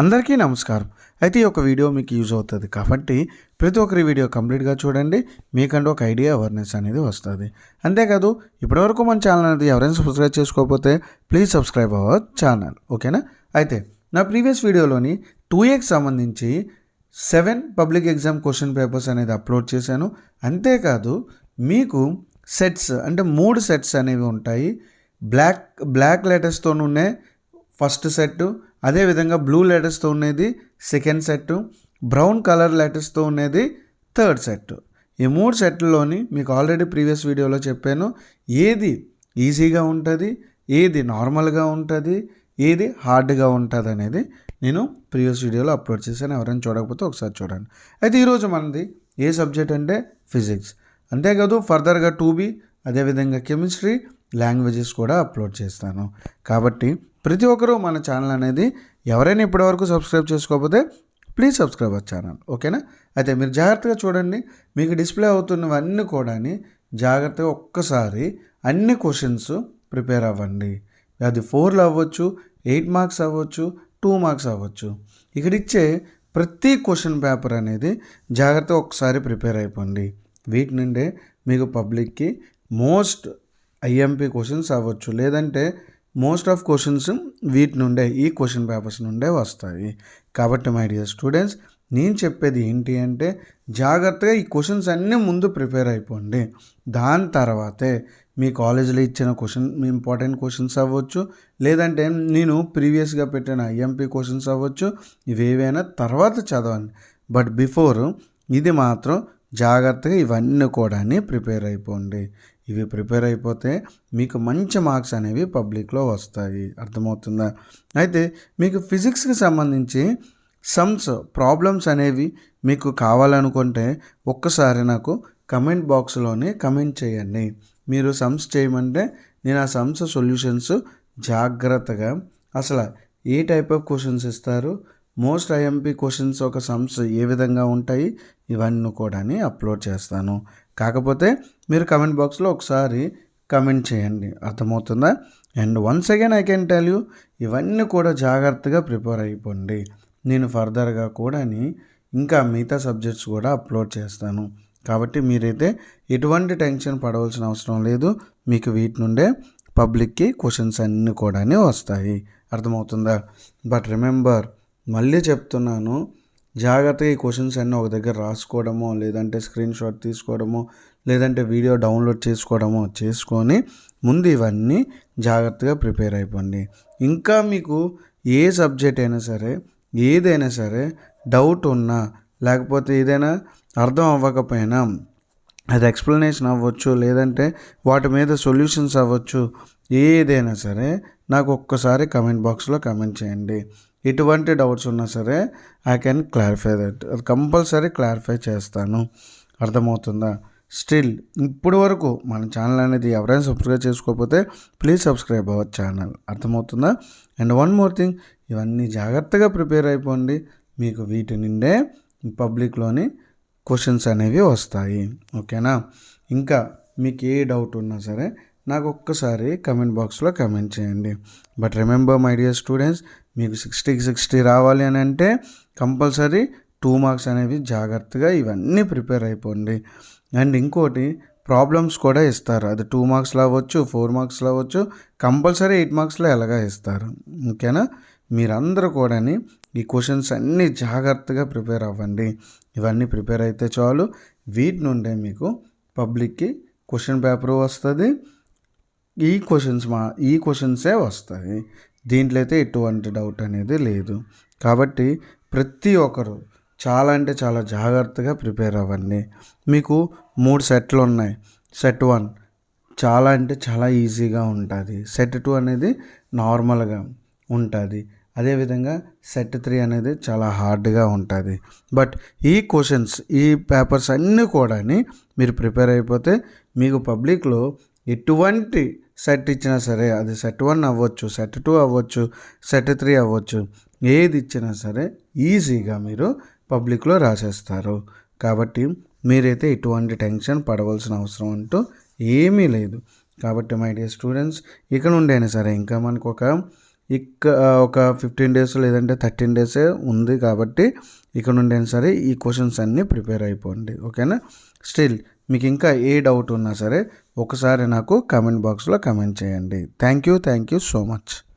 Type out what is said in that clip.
అందరికీ నమస్కారం. అయితే ఈ యొక్క వీడియో మీకు యూజ్ అవుతుంది కాబట్టి ప్రతి ఒక్కరి వీడియో కంప్లీట్గా చూడండి. మీకంటూ ఒక ఐడియా అవేర్నెస్ అనేది వస్తుంది. అంతేకాదు ఇప్పటివరకు మన ఛానల్ అనేది ఎవరైనా సబ్స్క్రైబ్ చేసుకోకపోతే ప్లీజ్ సబ్స్క్రైబ్ అవర్ ఛానల్. ఓకేనా? అయితే నా ప్రీవియస్ వీడియోలోని 2Aకి సంబంధించి 7 పబ్లిక్ ఎగ్జామ్ క్వశ్చన్ పేపర్స్ అనేది అప్లోడ్ చేశాను. అంతేకాదు మీకు సెట్స్ అంటే 3 సెట్స్ అనేవి ఉంటాయి. బ్లాక్ లెటర్స్తో ఉన్న ఫస్ట్ సెట్, అదేవిధంగా బ్లూ లెటర్స్తో ఉన్నది సెకండ్ సెట్, బ్రౌన్ కలర్ లెటర్స్తో ఉన్నది థర్డ్ సెట్. ఈ 3 సెట్లలోని మీకు ఆల్రెడీ ప్రీవియస్ వీడియోలో చెప్పాను ఏది ఈజీగా ఉంటుంది, ఏది నార్మల్గా ఉంటుంది, ఏది హార్డ్గా ఉంటుంది అనేది నేను ప్రీవియస్ వీడియోలో అప్లోడ్ చేశాను. ఎవరైనా చూడకపోతే ఒకసారి చూడండి. అయితే ఈరోజు మనది ఏ సబ్జెక్ట్ అంటే ఫిజిక్స్. అంతేకాదు ఫర్దర్గా 2B, అదేవిధంగా కెమిస్ట్రీ, లాంగ్వేజెస్ కూడా అప్లోడ్ చేస్తాను. కాబట్టి ప్రతి ఒక్కరూ మన ఛానల్ అనేది ఎవరైనా ఇప్పటివరకు సబ్స్క్రైబ్ చేసుకోకపోతే ప్లీజ్ సబ్స్క్రైబ్ అవర్ ఛానల్. ఓకేనా? అయితే మీరు జాగ్రత్తగా చూడండి. మీకు డిస్ప్లే అవుతున్నవన్నీ కూడా జాగ్రత్తగా ఒక్కసారి అన్ని క్వశ్చన్స్ ప్రిపేర్ అవ్వండి. అది 4లో అవ్వచ్చు, 8 మార్క్స్ అవ్వచ్చు, 2 మార్క్స్ అవ్వచ్చు. ఇక్కడ ఇచ్చే ప్రతి క్వశ్చన్ పేపర్ అనేది జాగ్రత్తగా ఒకసారి ప్రిపేర్ అయిపోండి. వీటి నుండే మీకు పబ్లిక్కి మోస్ట్ IMP క్వశ్చన్స్ అవ్వచ్చు, లేదంటే మోస్ట్ ఆఫ్ క్వశ్చన్స్ వీటి నుండే ఈ క్వశ్చన్ పేపర్స్ నుండే వస్తాయి. కాబట్టి మై డియర్ స్టూడెంట్స్, నేను చెప్పేది ఏంటి అంటే జాగ్రత్తగా ఈ క్వశ్చన్స్ అన్నీ ముందు ప్రిపేర్ అయిపోండి. దాని తర్వాతే మీ కాలేజీలో ఇచ్చిన ఇంపార్టెంట్ క్వశ్చన్స్ అవ్వచ్చు, లేదంటే నేను ప్రీవియస్గా పెట్టిన IMP క్వశ్చన్స్ అవ్వచ్చు, ఇవేవైనా తర్వాత చదవండి. బట్ బిఫోర్ ఇది మాత్రం జాగ్రత్తగా ఇవన్నీ కూడా ప్రిపేర్ అయిపోండి. ఇవి ప్రిపేర్ అయిపోతే మీకు మంచి మార్క్స్ అనేవి పబ్లిక్లో వస్తాయి. అర్థమవుతుందా? అయితే మీకు ఫిజిక్స్కి సంబంధించి సమ్స్ ప్రాబ్లమ్స్ అనేవి మీకు కావాలనుకుంటే ఒక్కసారి నాకు కమెంట్ బాక్స్లోనే కమెంట్ చేయండి. మీరు సమ్స్ చేయమంటే నేను ఆ సమ్స్ సొల్యూషన్స్ జాగ్రత్తగా అసలు ఏ టైప్ ఆఫ్ క్వశ్చన్స్ ఇస్తారు, మోస్ట్ IMP క్వశ్చన్స్ ఒక సమ్స్ ఏ విధంగా ఉంటాయి, ఇవన్నీ కూడా అప్లోడ్ చేస్తాను. కాకపోతే మీరు కమెంట్ బాక్స్లో ఒకసారి కమెంట్ చేయండి. అర్థమవుతుందా? And once again I can tell you, ఇవన్నీ కూడా జాగ్రత్తగా ప్రిపేర్ అయిపోండి. నేను ఫర్దర్గా కూడా ఇంకా మిగతా సబ్జెక్ట్స్ కూడా అప్లోడ్ చేస్తాను. కాబట్టి మీరైతే ఎటువంటి టెన్షన్ పడవలసిన అవసరం లేదు. మీకు వీటి నుండే పబ్లిక్కి క్వశ్చన్స్ అన్నీ కూడా వస్తాయి. అర్థమవుతుందా? బట్ రిమెంబర్, మళ్ళీ చెప్తున్నాను, జాగ్రత్తగా ఈ క్వశ్చన్స్ అన్నీ ఒక దగ్గర రాసుకోవడమో, లేదంటే స్క్రీన్ షాట్ తీసుకోవడమో, లేదంటే వీడియో డౌన్లోడ్ చేసుకోవడమో చేసుకొని ముందు ఇవన్నీ జాగ్రత్తగా ప్రిపేర్ అయిపోండి. ఇంకా మీకు ఏ సబ్జెక్ట్ అయినా సరే, ఏదైనా సరే డౌట్ ఉన్నా, లేకపోతే ఏదైనా అర్థం అవ్వకపోయినా, అది ఎక్స్ప్లెనేషన్ అవ్వచ్చు, లేదంటే వాటి మీద సొల్యూషన్స్ అవ్వచ్చు, ఏదైనా సరే నాకు ఒక్కసారి కమెంట్ బాక్స్లో కమెంట్ చేయండి. ఎటువంటి డౌట్స్ ఉన్నా సరే ఐ కెన్ క్లారిఫై దట్. అది కంపల్సరీ క్లారిఫై చేస్తాను. అర్థమవుతుందా? స్టిల్ ఇప్పుడు వరకు మన ఛానల్ అనేది ఎవరైనా సబ్స్క్రైబ్ చేసుకోకపోతే ప్లీజ్ సబ్స్క్రైబ్ అవర్ ఛానల్. అర్థమవుతుందా? అండ్ వన్ మోర్ థింగ్, ఇవన్నీ జాగ్రత్తగా ప్రిపేర్ అయిపోండి. మీకు వీటి నిండే పబ్లిక్లోని క్వశ్చన్స్ అనేవి వస్తాయి. ఓకేనా? ఇంకా మీకు ఏ డౌట్ ఉన్నా సరే నాకు ఒక్కసారి కమెంట్ బాక్స్లో కమెంట్ చేయండి. But remember my dear students, మీకు 60కి 60 రావాలి అని అంటే కంపల్సరీ 2 మార్క్స్ అనేవి జాగ్రత్తగా ఇవన్నీ ప్రిపేర్ అయిపోండి. అండ్ ఇంకోటి, ప్రాబ్లమ్స్ కూడా ఇస్తారు. అది 2 మార్క్స్లో అవ్వచ్చు, 4 మార్క్స్లో అవ్వచ్చు, కంపల్సరీ 8 మార్క్స్లో ఎలాగా ఇస్తారు. ఓకేనా? మీరందరూ కూడా ఈ క్వశ్చన్స్ అన్నీ జాగ్రత్తగా ప్రిపేర్ అవ్వండి. ఇవన్నీ ప్రిపేర్ అయితే చాలు. వీటి నుండే మీకు పబ్లిక్కి క్వశ్చన్ పేపర్ వస్తుంది. ఈ క్వశ్చన్సే వస్తాయి. దీంట్లో అయితే ఎటువంటి డౌట్ అనేది లేదు. కాబట్టి ప్రతి ఒక్కరు చాలా అంటే చాలా జాగ్రత్తగా ప్రిపేర్ అవ్వండి. మీకు 3 సెట్లు ఉన్నాయి. సెట్ 1 చాలా అంటే చాలా ఈజీగా ఉంటుంది. సెట్ 2 అనేది నార్మల్గా ఉంటుంది. అదేవిధంగా సెట్ 3 అనేది చాలా హార్డ్గా ఉంటుంది. బట్ ఈ క్వశ్చన్స్, ఈ పేపర్స్ అన్నీ కూడా మీరు ప్రిపేర్ అయిపోతే మీకు పబ్లిక్లో ఎటువంటి సెట్ ఇచ్చినా సరే, అది సెట్ 1 అవ్వచ్చు, సెట్ 2 అవ్వచ్చు, సెట్ 3 అవ్వచ్చు, ఏది ఇచ్చినా సరే ఈజీగా మీరు పబ్లిక్లో రాసేస్తారు. కాబట్టి మీరైతే ఎటువంటి టెన్షన్ పడవలసిన అవసరం అంటూ ఏమీ లేదు. కాబట్టి మై డియర్ స్టూడెంట్స్, ఇక నుండైనా సరే ఇంకా మనకు ఒక ఒక 15 డేస్ లేదంటే 13 డేసే ఉంది కాబట్టి ఇక నుండి అయినా సరే ఈ క్వశ్చన్స్ అన్నీ ప్రిపేర్ అయిపోండి. ఓకేనా. స్టిల్ మీకు ఇంకా ఏ డౌట్ ఉన్నా సరే ఒకసారి నాకు కామెంట్ బాక్స్లో కామెంట్ చేయండి. Thank you so much.